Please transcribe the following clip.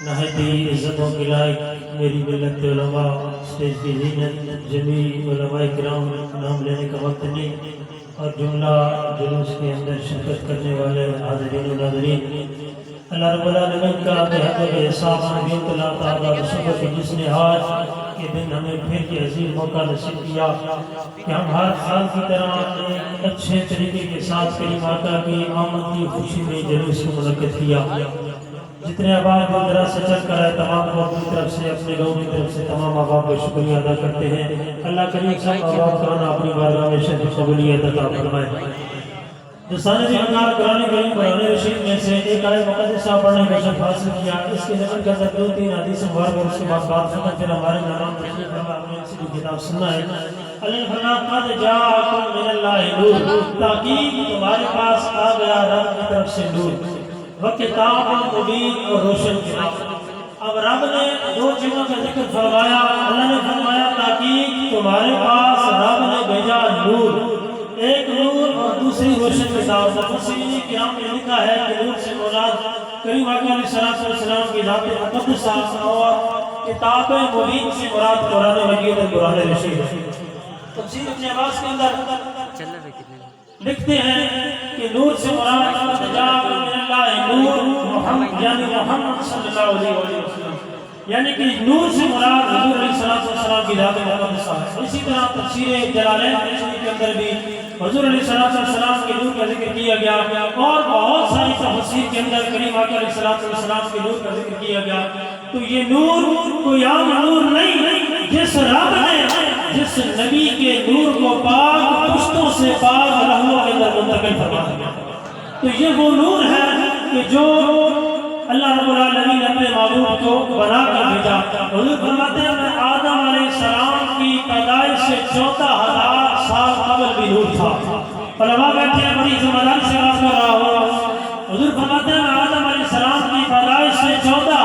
نہایت ہی عزتوں کے لائق میری ملت علماء، اسٹیج کی زینت، جمیع علماء کرام، نام لینے کا وقت نہیں، اور جملہ جلوس کے اندر شرکت کرنے والے حاضرین و ناظرین، اللہ رب العالمین کا بہت احسان ہے اللہ تعالیٰ شکر کہ جس نے آج کے دن ہمیں پھر یہ عظیم موقع نصیب کیا کہ ہم ہر سال کی طرح ایک اچھے طریقے کے ساتھ کریم آقا کی آمد کی خوشی میں جلوس کو منعقد کیا۔ جتنے احباب کی طرف سے چل کر آئے تمام کو اپنی طرف سے، اپنے گاؤں کی طرف سے تمام احباب کو شکریہ ادا کرتے ہیں۔ اللہ کریم سب احباب کا اپنی بارگاہ میں شرف قبولیت عطا فرمائے۔ دوستان جی ہمارا قرآن کریم قرآن رشید میں سے ایک آیت مقدسہ پڑھنے کا شرف حاصل کیا، اس کے ضمن کا دو تین حدیث مبارک اور اس کے بعد بات سننا، پھر ہمارے نام تشریف فرما آپ نے ان سے بھی کتاب سننا ہے۔ اللہ فرمایا قد جاءکم من اللہ نور، تحقیق تمہارے پاس آ گیا رب کی طرف سے نور، وکتاب مبین اور روشن کتاب۔ اب رب نے دو چیزوں کا ذکر فرمایا، اللہ نے فرمایا تحقیق تمہارے پاس رب نے بھیجا نور، ایک نور اور دوسری روشن کتاب۔ مفسرین کرام نے لکھا ہے کہ نور سے مراد کریم آقا علیہ السلام کی ذات مقدسہ اور کتاب مبین سے مراد قرآن مجید اور قرآن رشید۔ تفسیر ابن عباس کے اندر لکھتے ہیں کہ نور سے مراد جاء من اللہ نور محمد، یعنی محمد صلی اللہ علیہ وسلم، یعنی کہ نور سے مراد حضور علیہ السلام کی ذات مقدسہ ہے۔ اسی طرح تفسیر جلالین کے اندر بھی حضور علیہ السلام کے نور کا ذکر کیا گیا، اور بہت ساری تفسیر کے اندر کریم آقا علیہ السلام کے نور کا ذکر کیا گیا۔ تو یہ نور کوئی عام نور نہیں، جس رب نے جس نبی کے نور کو پاک پشتوں سے پاک رحموں کے اندر منتقل فرما دیا، تو یہ وہ نور ہے کہ جو اللہ رب العالمین اپنے معبود کو بنا کر بھیجا۔ حضور فرماتے ہیں میں آدم علیہ السلام کی پیدائش سے 14,000 سال قبل بھی نور تھا۔ علماء بیٹھے ہیں بڑی ذمہ داری سے بات کر رہا ہوں۔ حضور فرماتے ہیں میں آدم علیہ السلام کی پیدائش سے 14,000